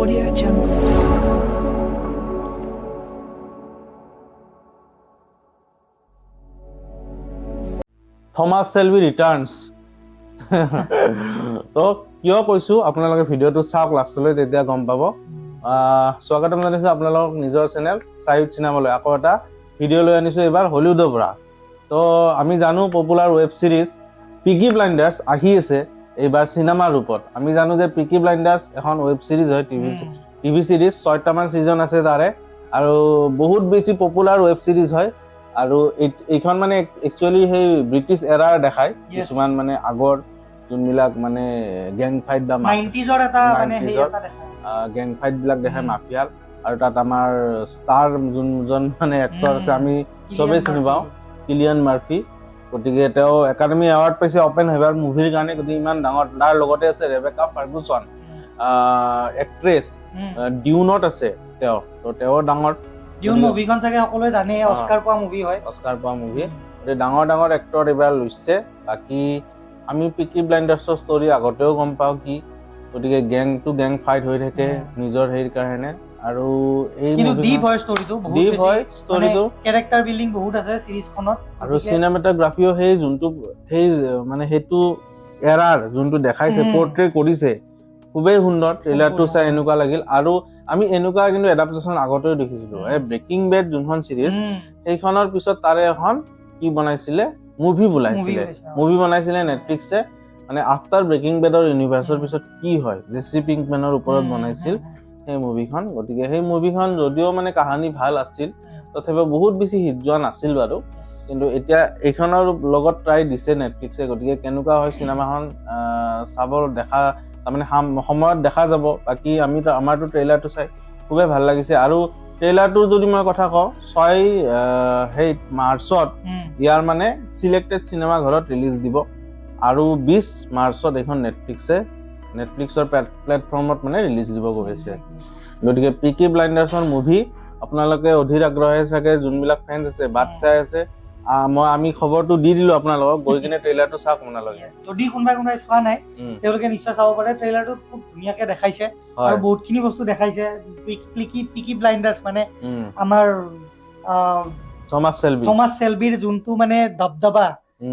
Audio Jungle. Thomas Shelby returns. তো কিয় কৈছো আপোনালোকে ভিডিওটো চাওক লাষ্টলৈ তেতিয়া গম পাব স্বাগতম জনাইছো আপোনালোকক নিজৰ চেনেল সায়ুত চিনেমালৈ আকৌ এটা ভিডিও লৈ আনিছো এবাৰ হলিউডৰ পৰা তো আমি জানো পপুলাৰ ওয়েব সিৰিজ পিকি ব্লাইন্ডাৰ্স আহি আছে এইবাৰ সিনেমা ৰূপত আমি জানো যে পিকি ব্লাইন্ডাৰ্স এখন ওয়েব সিৰিজ হয় টিভি সিৰিজ 6টা মান সিজন আছে তাৰে আৰু বহুত বেছি পপুলাৰ ওয়েব সিৰিজ হয় আৰু এইখন মানে একচুয়ালি সেই ব্ৰিটিছ এৰাৰ দেখায় কিছুমান মানে আগৰ যোনবিলাক মানে গ্যাং ফাইট বা 90s এটা মানে হেই এটা দেখায় গ্যাং ফাইট বিলাক দেখায় মাফিয়াল আৰু তাত আমাৰ ষ্টাৰ যোনজন মানে এক্টৰ আছে আমি সবে চিনি পাওঁ কিলিয়ান মাৰ্ফি গতিকে তেওঁ একাডেমি এৱাৰ্ড পাইছে ওপেন হেভাৰ মুভিৰ কাৰণে গতিকে ইমান ডাঙৰ তাৰ লগতে আছে ৰেবেকা ফাৰ্গুছন এক্ট্ৰেছ ডিউনত আছে তেওঁ তো তেওঁ ডাঙৰ ডিউন মুভিখন চাগে সকলোৱে জানে অস্কাৰ পোৱা মুভি হয় অস্কাৰ পোৱা মুভি গতিকে ডাঙৰ ডাঙৰ এক্টৰ এইবাৰ লৈছে বাকি আমি পিকি ব্লাইন্ডাৰ্সৰ ষ্টৰী আগতেও গম পাওঁ কি গতিকে গ্যাং টু গ্যাং ফাইট হৈ থাকে নিজৰ হেৰিৰ কাৰণে আৰু এই কিন্তু ডিপ হয় ষ্টৰীটো বহুত ডিপ হয় ষ্টৰীটো ক্যাৰেক্টাৰ বিল্ডিং বহুত আছে সিৰিজখনত আৰু চিনেমাটোগ্ৰাফিও সেই যোনটো সেই মানে হেতু এৰাৰ যোনটো দেখাইছে পোৰ্ট্ৰে কৰিছে খুবেই সুন্দৰ ট্ৰেইলাৰটো চাই এনেকুৱা লাগিল আৰু আমি এনেকুৱা কিন্তু এডাপ্টেশন আগতেও দেখিছিলো এই ব্ৰেকিং বেড যোনখন সিৰিজ সেইখনৰ পিছত তাৰে এখন কি বনাইছিলে মুভি বনাইছিলে নেটফ্লিক্সে মানে আফটাৰ ব্ৰেকিং বেডৰ ইউনিভাৰ্সৰ পিছত কি হয় জেসি পিংকম্যানৰ ওপৰত বনাইছিল সেই মুভিখন গতিকে সেই মুভিখন যদিও মানে কাহিনী ভাল আছিল তথাপি বহুত বেছি হিট যোৱা নাছিল বাৰু কিন্তু এতিয়া এইখনৰ লগত ট্ৰাই দিছে নেটফ্লিক্সে গতিকে কেনেকুৱা হয় সিনেমাখন চাব দেখা মানে সময়ত দেখা যাব বাকি আমি আমাৰটো ট্ৰেইলাৰটো চাই খুবেই ভাল লাগিছে আৰু ট্ৰেইলাৰটোৰ যদি মই কথা কওঁ 6 মাৰ্চত ইয়াৰ মানে সিলেক্টেড সিনেমা ঘৰত ৰিলিজ দিব আৰু 20 মাৰ্চত এখন নেটফ্লিক্সৰ প্লেটফৰ্মত মানে ৰিলিজ দিব গৈছে গতিকে পিকি ব্লাইন্ডাৰ্সৰ মুভি আপোনালোকে অধীৰ আগ্ৰহে চাগে যোনবিলাক ফেন্স আছে বাট চাই আছে আমি খবৰটো দি দিলো আপোনালোকক গৈ কিনে ট্ৰেইলাৰটো চাওক আপোনালোকে যদি কোনোবাই চোৱা নাই তেওঁলোকে নিশ্চয় চাব পাৰে ট্ৰেইলাৰটো খুব ধুনীয়াকে দেখাইছে আৰু বহুতখিনি বস্তু দেখাইছে পিকি ব্লাইন্ডাৰ্স মানে আমাৰ থমাস শেলবিৰ যোনটো মানে দবদবা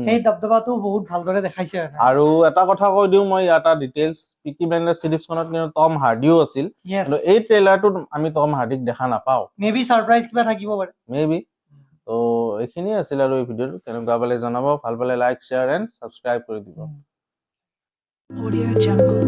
সেই দবদবাটো বহুত ভালদৰে দেখাইছে আৰু এটা কথা কৈ দিও মই এটা ডিটেইলছ পিকি ব্লাইন্ডাৰ্স সিৰিজখনত কিন্তু টম হাৰ্ডিও আছিল কিন্তু এই ট্ৰেইলাৰটোত আমি টম হাৰ্ডিক দেখা নাপাও মেবি সাৰপ্ৰাইজ কিবা থাকিব পাৰে মেবি তো এইখিনি আছিল আৰু এই ভিডিওটো কেনেকুৱা পালে জনাব ভাল পালে লাইক শেয়াৰ এণ্ড সাবস্ক্ৰাইব কৰি দিব Audio Jungle.